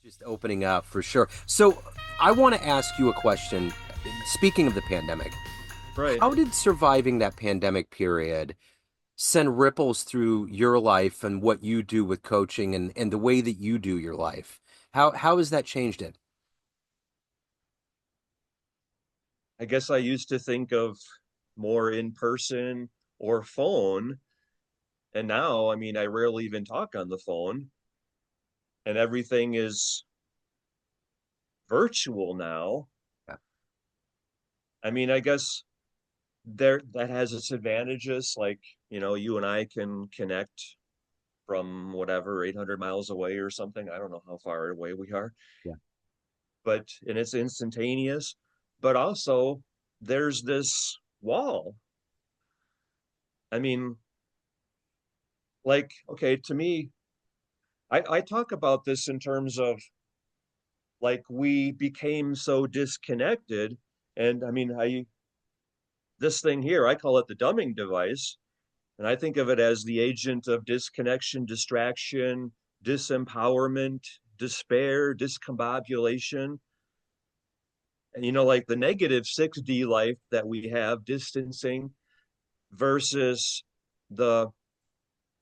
Just opening up for sure. So I want to ask you a question. Speaking of the pandemic, Right. how did surviving that pandemic period send ripples through your life and what you do with coaching and the way that you do your life? How has that changed it? I guess I used to think of more in person or phone. And now, I mean, I rarely even talk on the phone and everything is virtual now. Yeah. I mean, I guess there that has its advantages. Like, you and I can connect from whatever, 800 miles away or something. I don't know how far away we are, Yeah. and it's instantaneous. But also, there's this wall. I mean, like, okay, to me, I talk about this in terms of like we became so disconnected. And I mean, I this thing here, I call it the dumbing device. And I think of it as the agent of disconnection, distraction, disempowerment, despair, discombobulation. And like the negative 6D life that we have, distancing, versus the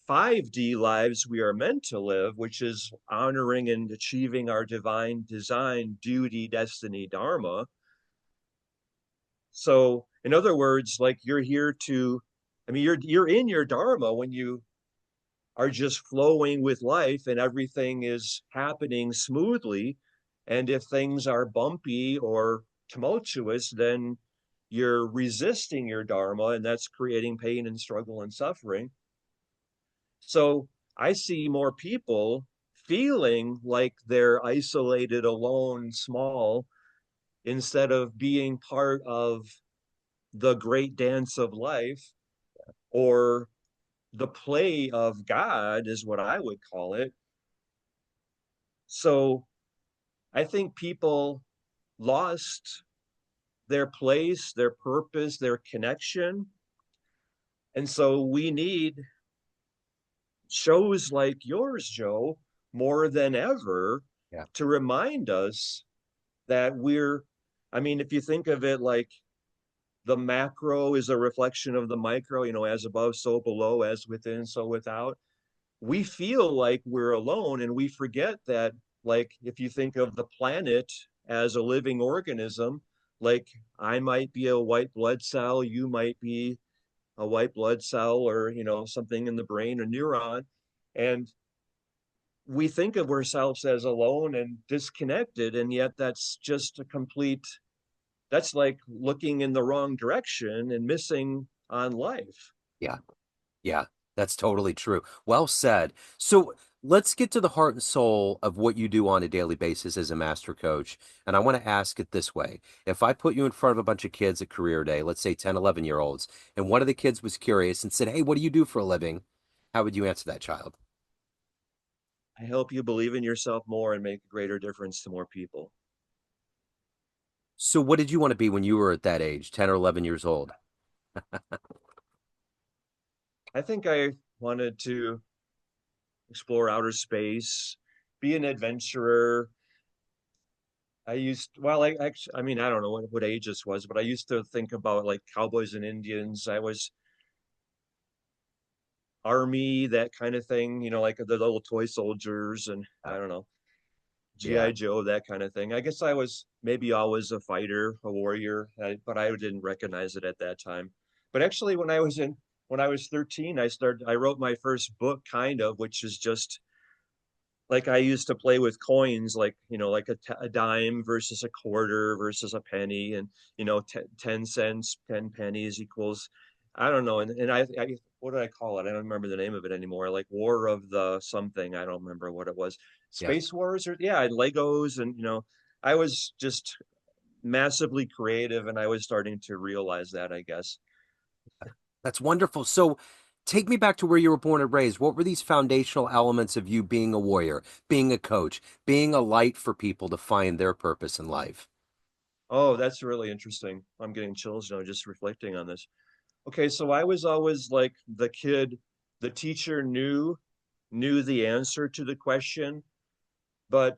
5D lives we are meant to live, which is honoring and achieving our divine design, duty, destiny, dharma. So, in other words, like you're here to, I mean, you're in your dharma when you are just flowing with life and everything is happening smoothly. And if things are bumpy or tumultuous, then you're resisting your dharma, and that's creating pain and struggle and suffering. So I see more people feeling like they're isolated, alone, small, instead of being part of the great dance of life, or the play of God, is what I would call it. So I think people lost their place, their purpose, their connection. And so we need shows like yours, Joe, more than ever Yeah. to remind us that I mean, if you think of it like the macro is a reflection of the micro, as above, so below, as within, so without. We feel like we're alone and we forget that, like, if you think of the planet as a living organism, like I might be a white blood cell, you might be a white blood cell, or, something in the brain, a neuron. And we think of ourselves as alone and disconnected, and yet that's just a complete, that's like looking in the wrong direction and missing on life. Yeah. Yeah. That's totally true. Well said. So let's get to the heart and soul of what you do on a daily basis as a master coach. And I want to ask it this way. If I put you in front of a bunch of kids at career day, let's say 10, 11-year-olds, and one of the kids was curious and said, "Hey, what do you do for a living?" How would you answer that child? I help you believe in yourself more and make a greater difference to more people. So what did you want to be when you were at that age, 10 or 11 years old? I think I wanted to explore outer space, be an adventurer. I mean, I don't know what age this was, but I used to think about like cowboys and Indians. I was army, that kind of thing, like the little toy soldiers, and Yeah. I don't know, Yeah. GI Joe, that kind of thing. I guess I was maybe always a fighter, a warrior, but I didn't recognize it at that time. But actually, when I was 13, I wrote my first book, kind of, which is just like I used to play with coins, like, like a dime versus a quarter versus a penny, and 10 cents, 10 pennies equals, I don't know. And I what did I call it? I don't remember the name of it anymore. Like War of the something. I don't remember what it was. Yeah. Space Wars, or yeah, and Legos. And I was just massively creative, and I was starting to realize that, I guess. That's wonderful. So take me back to where you were born and raised. What were these foundational elements of you being a warrior, being a coach, being a light for people to find their purpose in life? Oh, that's really interesting. I'm getting chills now just reflecting on this. Okay, so I was always like the kid, the teacher knew the answer to the question, but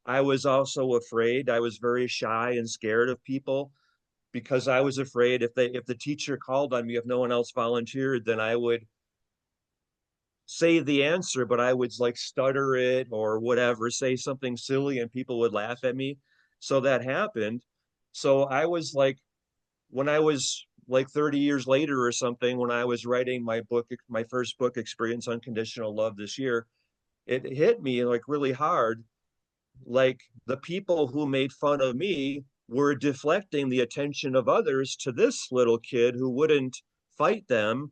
I was also afraid. I was very shy and scared of people because I was afraid if the teacher called on me, if no one else volunteered, then I would say the answer, but I would like stutter it or whatever, say something silly and people would laugh at me. So that happened. So I was like, when I was like 30 years later or something, when I was writing my book, my first book, Experience Unconditional Love this year, it hit me like really hard. Like the people who made fun of me were deflecting the attention of others to this little kid who wouldn't fight them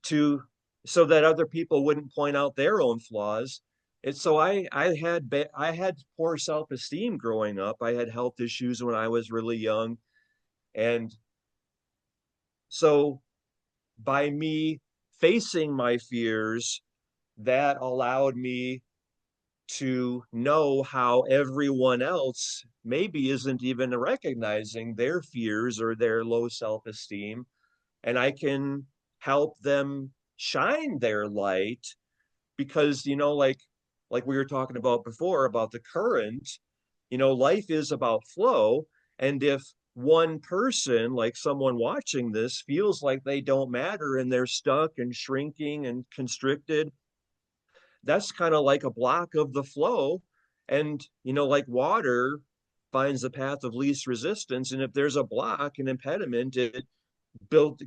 to so that other people wouldn't point out their own flaws. And so I had poor self-esteem growing up. I had health issues when I was really young, and so by me facing my fears, that allowed me to know how everyone else maybe isn't even recognizing their fears or their low self-esteem, and I can help them shine their light because like we were talking about before about the current, life is about flow. And if one person, like someone watching this, feels like they don't matter and they're stuck and shrinking and constricted, that's kind of like a block of the flow. And like water finds the path of least resistance, and if there's a block, an impediment, it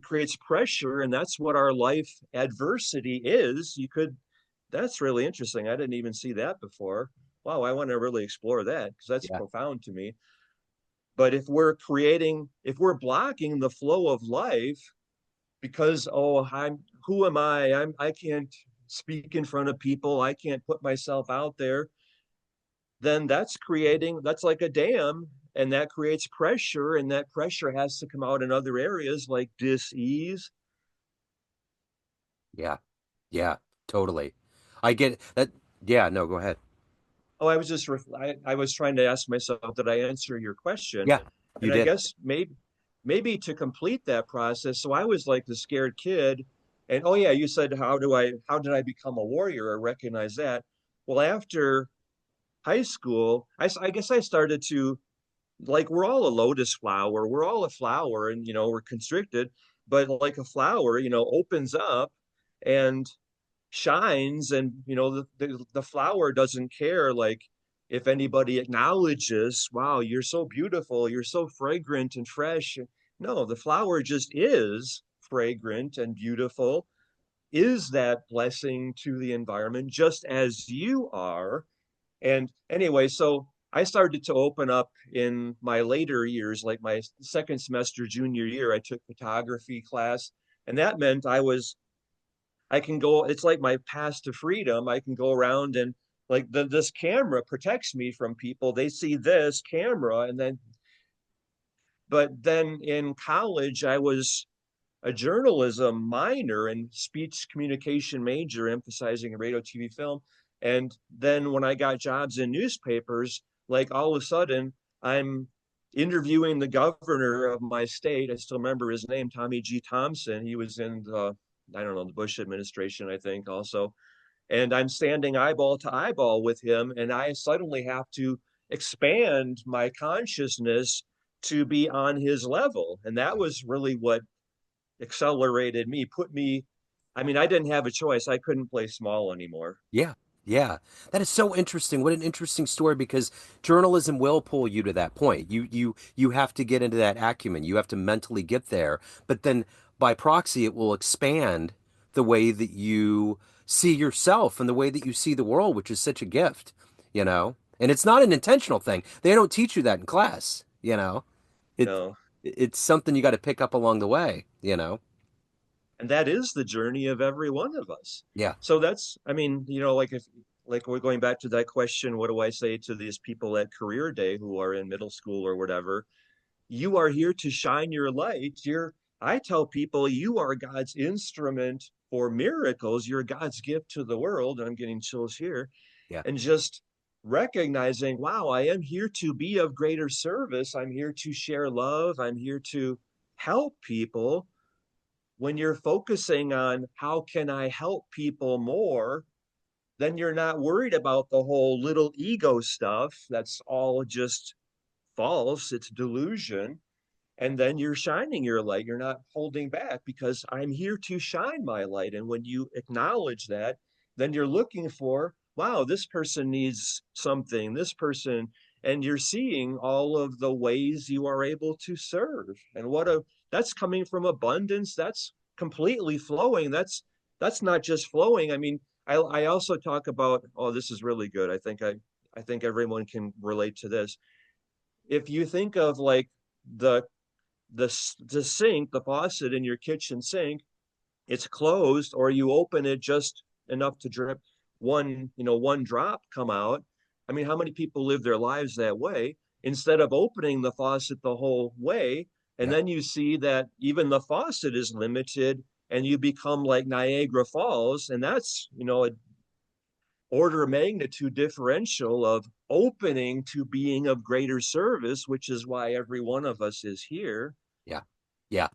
creates pressure, and that's what our life adversity is. That's really interesting. I didn't even see that before. Wow, I want to really explore that because that's Yeah. profound to me. But if we're blocking the flow of life because, oh, who am I can't speak in front of people, I can't put myself out there, then that's like a dam, and that creates pressure, and that pressure has to come out in other areas like dis-ease. Yeah. Yeah. Totally. I get that. Yeah. No, go ahead. Oh, I was trying to ask myself, did I answer your question? Yeah, you And I did. guess maybe to complete that process. So I was like the scared kid. And oh yeah, you said how did I become a warrior or recognize that? Well, after high school, I guess I started to, like, we're all a lotus flower. We're all a flower, and we're constricted, but like a flower, opens up and shines, and the flower doesn't care like if anybody acknowledges, wow, you're so beautiful, you're so fragrant and fresh. No, the flower just is fragrant and beautiful, is that blessing to the environment just as you are. And anyway, so I started to open up in my later years, like my second semester junior year. I took photography class, and that meant I can go, it's like my path to freedom. I can go around and like this camera protects me from people. They see this camera, and then, but then in college, I was a journalism minor and speech communication major, emphasizing radio, TV, film. And then when I got jobs in newspapers, like all of a sudden, I'm interviewing the governor of my state. I still remember his name, Tommy G. Thompson. He was in I don't know, the Bush administration, I think, also. And I'm standing eyeball to eyeball with him, and I suddenly have to expand my consciousness to be on his level. And that was really what accelerated me, put me, I mean, I didn't have a choice. I couldn't play small anymore. Yeah. Yeah. That is so interesting. What an interesting story because journalism will pull you to that point. You have to get into that acumen. You have to mentally get there. But then by proxy it will expand the way that you see yourself and the way that you see the world, which is such a gift, you know? And it's not an intentional thing. They don't teach you that in class, you know? It No. it's something you got to pick up along the way, you know? And that is the journey of every one of us. Yeah. So that's, I mean, like if, like we're going back to that question, what do I say to these people at career day who are in middle school or whatever? You are here to shine your light. I tell people you are God's instrument for miracles. You're God's gift to the world. And I'm getting chills here. Yeah. And just recognizing, wow, I am here to be of greater service. I'm here to share love. I'm here to help people. When you're focusing on how can I help people more, then you're not worried about the whole little ego stuff. That's all just false. It's delusion. And then you're shining your light. You're not holding back because I'm here to shine my light. And when you acknowledge that, then you're looking for, wow, this person needs something, this person, and you're seeing all of the ways you are able to serve. And that's coming from abundance. That's completely flowing. That's not just flowing. I mean, I also talk about, oh, this is really good. I think everyone can relate to this. If you think of like the the sink, the faucet in your kitchen sink, it's closed, or you open it just enough to drip one drop come out. I mean, how many people live their lives that way instead of opening the faucet the whole way? And Yeah. then you see that even the faucet is limited, and you become like Niagara Falls, and that's an order of magnitude differential of opening to being of greater service, which is why every one of us is here. Yeah. Yeah.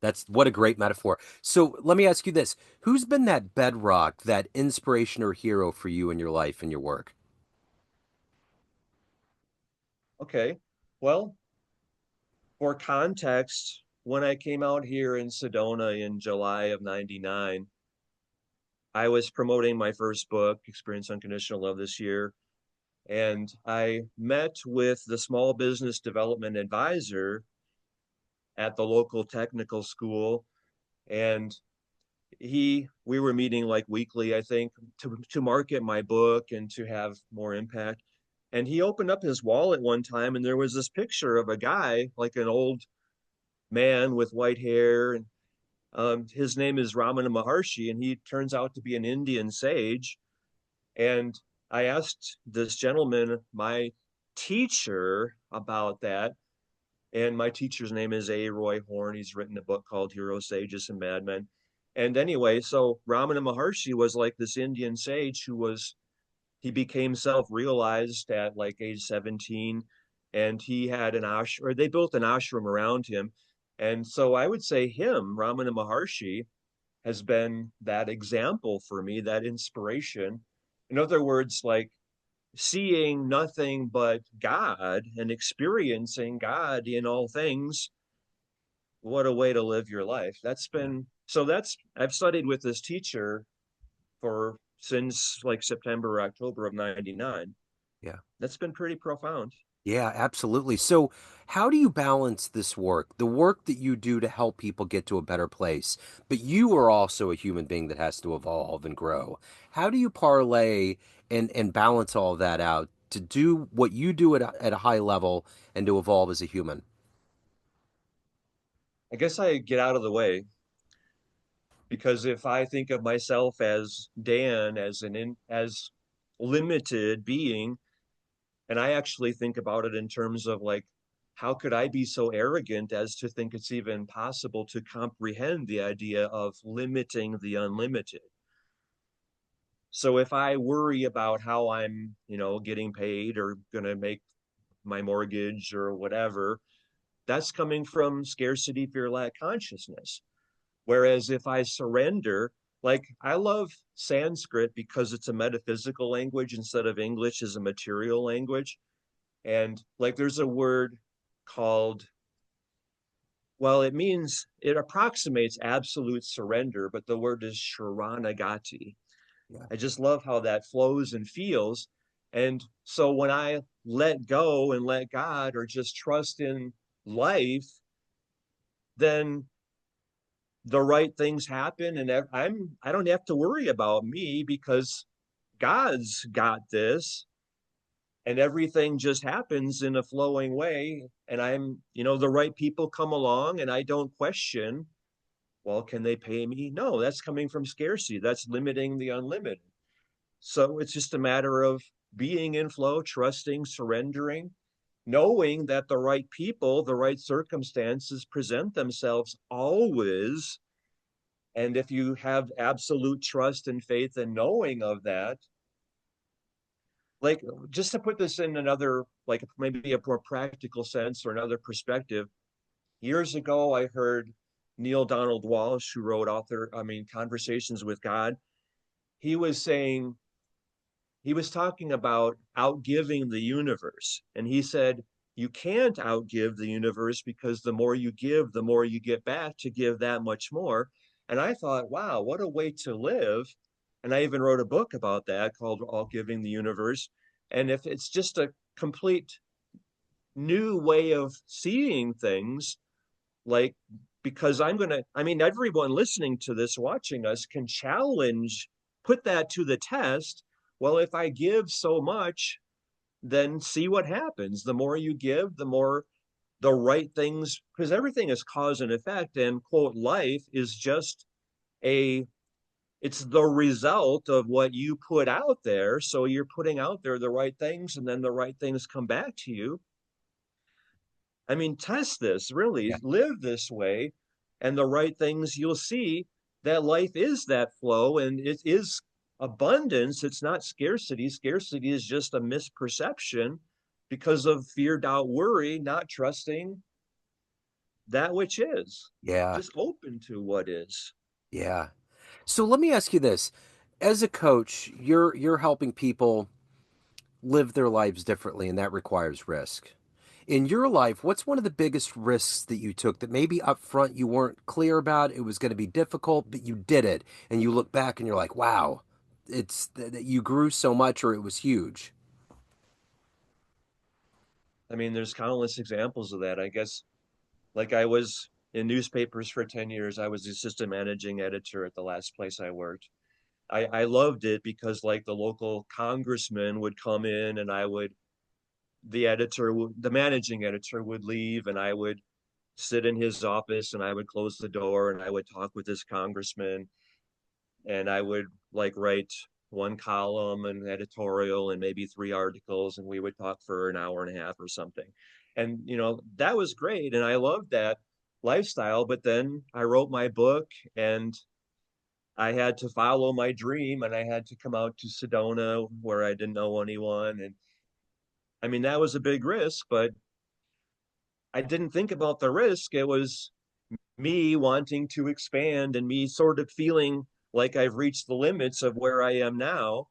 That's what a great metaphor. So let me ask you this. Who's been that bedrock, that inspiration or hero for you in your life and your work? Okay. Well, for context, when I came out here in Sedona in July of 99, I was promoting my first book, Experience Unconditional Love, this year. And I met with the small business development advisor at the local technical school. And we were meeting like weekly, I think, to market my book and to have more impact. And he opened up his wallet one time, and there was this picture of a guy, like an old man with white hair. And his name is Ramana Maharshi, and he turns out to be an Indian sage. And I asked this gentleman, my teacher, about that. And my teacher's name is A. Roy Horn. He's written a book called Heroes, Sages, and Madmen. And anyway, so Ramana Maharshi was like this Indian sage he became self-realized at like age 17, and he had an ashram, or they built an ashram around him. And so I would say Ramana Maharshi, has been that example for me, that inspiration. In other words, like seeing nothing but God and experiencing God in all things. What a way to live your life. Yeah. I've studied with this teacher for since like September or October of 99. Yeah. That's been pretty profound. Yeah, absolutely. So, how do you balance this work, the work that you do to help people get to a better place, but you are also a human being that has to evolve and grow? How do you parlay and balance all of that out to do what you do at a high level and to evolve as a human? I guess I get out of the way, because if I think of myself as Dan, as limited being, and I actually think about it in terms of like, how could I be so arrogant as to think it's even possible to comprehend the idea of limiting the unlimited? So if I worry about how I'm, getting paid or going to make my mortgage or whatever, that's coming from scarcity, fear, lack consciousness. Whereas if I surrender, like I love Sanskrit because it's a metaphysical language instead of English as a material language. And like there's a word called, well, it approximates absolute surrender, but the word is sharanagati. Yeah. I just love how that flows and feels. And so when I let go and let God, or just trust in life, then the right things happen, and I don't have to worry about me because God's got this, and everything just happens in a flowing way. And the right people come along, and I don't question, well, can they pay me? No, that's coming from scarcity. That's limiting the unlimited. So it's just a matter of being in flow, trusting, surrendering, knowing that the right people, the right circumstances present themselves always. And if you have absolute trust and faith and knowing of that, like just to put this in another, like maybe a more practical sense or another perspective, years ago, I heard Neil Donald Walsh, who wrote Conversations with God. He was saying, he was talking about outgiving the universe. And he said, you can't outgive the universe because the more you give, the more you get back to give that much more. And I thought, wow, what a way to live. And I even wrote a book about that called Outgiving the Universe. And if it's just a complete new way of seeing things, like, because I mean, everyone listening to this, watching us, can challenge, put that to the test. Well, if I give so much, then see what happens. The more you give, the more the right things, because everything is cause and effect. And quote, life is just a, it's the result of what you put out there. So you're putting out there the right things, and then the right things come back to you. I mean, test this, really Yeah. live this way, and the right things, you'll see that life is that flow and it is abundance. It's not scarcity. Scarcity is just a misperception because of fear, doubt, worry, not trusting that which is, Yeah. just open to what is. Yeah. So let me ask you this. As a coach, you're helping people live their lives differently, and that requires risk. In your life, what's one of the biggest risks that you took that maybe up front you weren't clear about? It was going to be difficult, but you did it, and you look back and you're like, wow, it's that you grew so much, or it was huge. I mean, there's countless examples of that. I guess, like, I was in newspapers for 10 years. I was the assistant managing editor at the last place I worked. I loved it because, like, the local congressman would come in and I would, the managing editor would leave and I would sit in his office and I would close the door and I would talk with this congressman and I would, like, write one column and editorial and maybe three articles, and we would talk for an hour and a half or something. And, that was great. And I loved that lifestyle. But then I wrote my book and I had to follow my dream and I had to come out to Sedona where I didn't know anyone. And I mean, that was a big risk, but I didn't think about the risk. It was me wanting to expand and me sort of feeling like I've reached the limits of where I am now.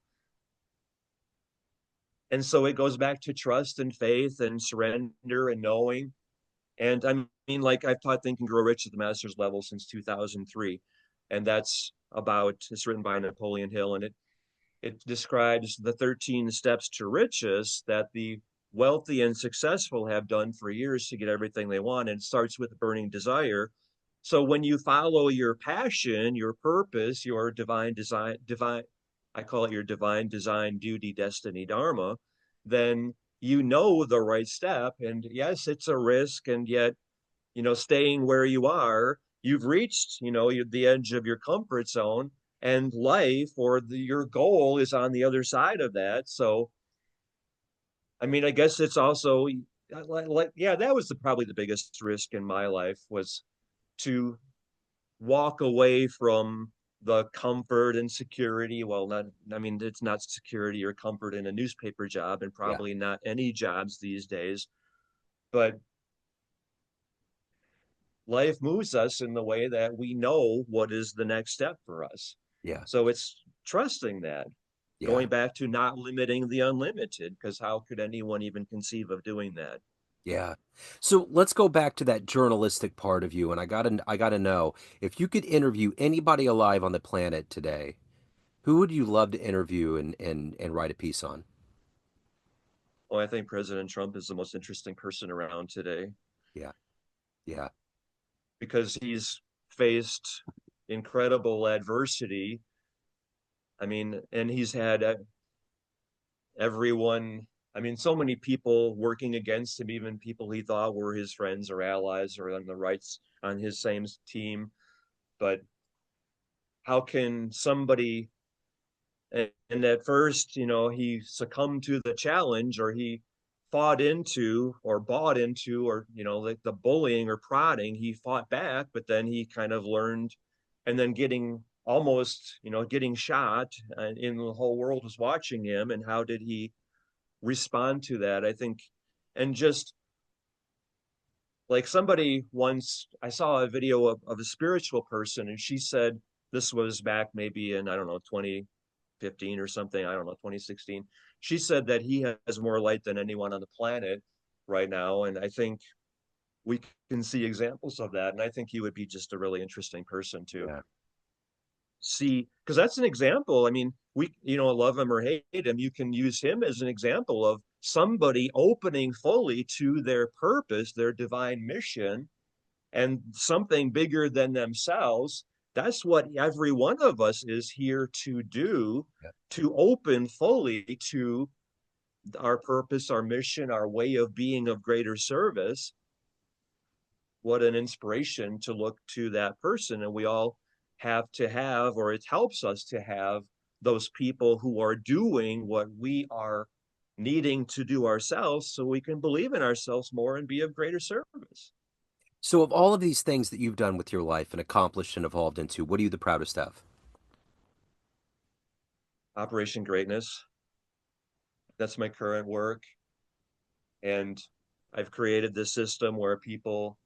And so it goes back to trust and faith and surrender and knowing. And I mean, like, I've taught Think and Grow Rich at the master's level since 2003. And it's written by Napoleon Hill. And it describes the 13 steps to riches that the wealthy and successful have done for years to get everything they want. And it starts with burning desire. So when you follow your passion, your purpose, your I call it your divine design, duty, destiny, Dharma, then you know the right step. And yes, it's a risk. And yet, staying where you are, you've reached, the edge of your comfort zone, and life or your goal is on the other side of that. So, I mean, I guess it's also like, yeah, that was probably the biggest risk in my life, was to walk away from the comfort and security. Well, not, I mean, it's not security or comfort in a newspaper job, and Yeah. probably not any jobs these days, but life moves us in the way that we know what is the next step for us. Yeah. So it's trusting that, Yeah. going back to not limiting the unlimited, because how could anyone even conceive of doing that? Yeah. So let's go back to that journalistic part of you, and I gotta know if you could interview anybody alive on the planet today, who would you love to interview and write a piece on? Well, I think President Trump is the most interesting person around today Yeah. Yeah. because he's faced incredible adversity. I mean, and he's had everyone, I mean, so many people working against him, even people he thought were his friends or allies or on the rights on his same team. But how can somebody, and at first, he succumbed to the challenge, or he fought into or bought into, or, like the bullying or prodding, he fought back, but then he kind of learned, and then getting almost, getting shot, and the whole world was watching him. And how did he respond to that? I think, and just like, somebody once, I saw a video of a spiritual person, and she said, this was back maybe in, I don't know, 2015 or something, I don't know, 2016. She said that he has more light than anyone on the planet right now. And I think we can see examples of that. And I think he would be just a really interesting person to Yeah. see, because that's an example. I mean, we, love him or hate him, you can use him as an example of somebody opening fully to their purpose, their divine mission, and something bigger than themselves. That's what every one of us is here to do, Yeah. to open fully to our purpose, our mission, our way of being of greater service. What an inspiration to look to that person. And we all have to have, or it helps us to have, those people who are doing what we are needing to do ourselves so we can believe in ourselves more and be of greater service. So, of all of these things that you've done with your life and accomplished and evolved into, what are you the proudest of? Operation Greatness, that's my current work. And I've created this system where people,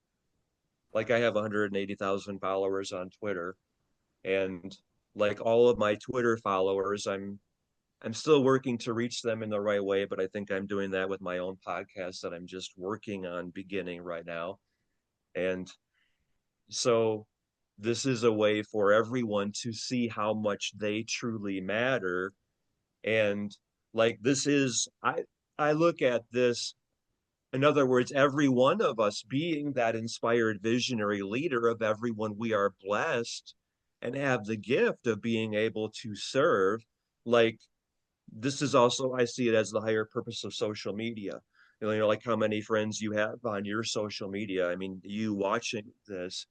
like, I have 180,000 followers on Twitter, and like all of my Twitter followers, I'm still working to reach them in the right way, but I think I'm doing that with my own podcast that I'm just working on beginning right now. And so this is a way for everyone to see how much they truly matter. And like, this is, I look at this, in other words, every one of us being that inspired visionary leader of everyone we are blessed and have the gift of being able to serve. Like, this is also, I see it as the higher purpose of social media. Like how many friends you have on your social media. I mean, you watching this,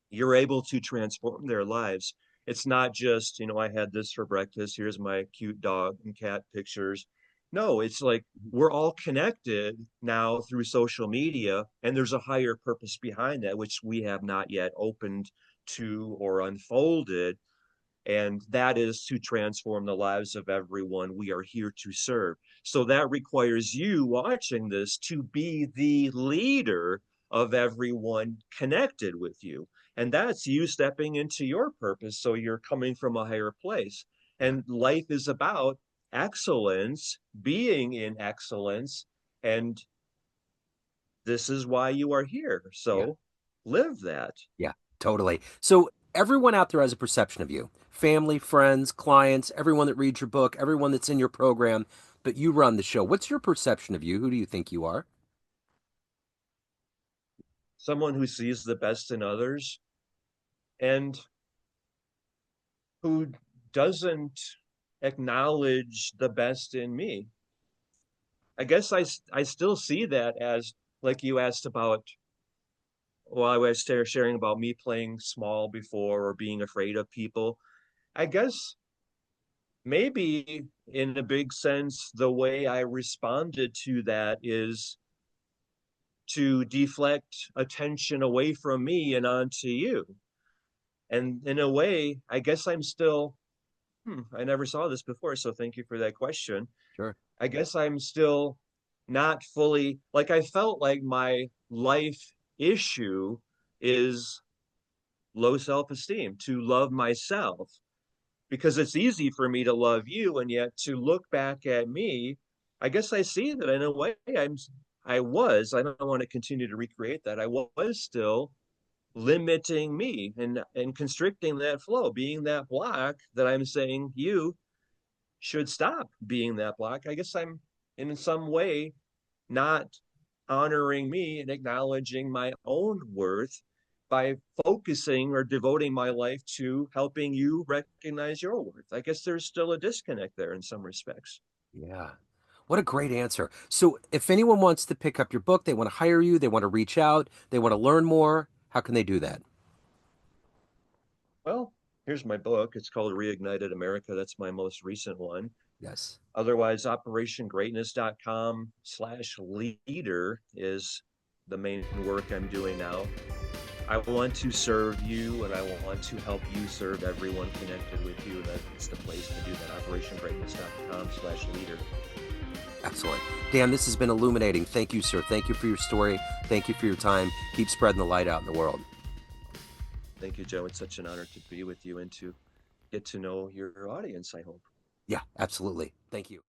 you're able to transform their lives. It's not just, I had this for breakfast. Here's my cute dog and cat pictures. No, it's like we're all connected now through social media, and there's a higher purpose behind that, which we have not yet opened to or unfolded, and that is to transform the lives of everyone we are here to serve. So that requires you watching this to be the leader of everyone connected with you. And that's you stepping into your purpose. So you're coming from a higher place. Yeah. And life is about excellence, being in excellence. And this is why you are here. Yeah. So live that. Yeah, totally. So everyone out there has a perception of you. Family, friends, clients, everyone that reads your book, everyone that's in your program, but you run the show. What's your perception of you? Who do you think you are? Someone who sees the best in others and who doesn't acknowledge the best in me. I guess I still see that as, like you asked about, while I was sharing about me playing small before or being afraid of people. I guess maybe in a big sense, the way I responded to that is to deflect attention away from me and onto you. And in a way, I guess I'm still, I never saw this before. So thank you for that question. Sure. I guess I'm still not fully, like, I felt like my life issue is low self-esteem, to love myself, because it's easy for me to love you, and yet to look back at me, I guess I see that in a way I don't want to continue to recreate that. I was still limiting me and constricting that flow, being that block that I'm saying you should stop being that block. I guess I'm in some way not honoring me and acknowledging my own worth by focusing or devoting my life to helping you recognize your worth. I guess there's still a disconnect there in some respects. Yeah. What a great answer. So if anyone wants to pick up your book, they want to hire you, they want to reach out, they want to learn more, how can they do that? Well, here's my book. It's called Reignited America. That's my most recent one. Yes. Otherwise, operationgreatness.com/leader is the main work I'm doing now. I want to serve you, and I want to help you serve everyone connected with you. That's the place to do that. Operationgreatness.com/leader. Excellent. Dan, this has been illuminating. Thank you, sir. Thank you for your story. Thank you for your time. Keep spreading the light out in the world. Thank you, Joe. It's such an honor to be with you and to get to know your audience, I hope. Yeah, absolutely. Thank you.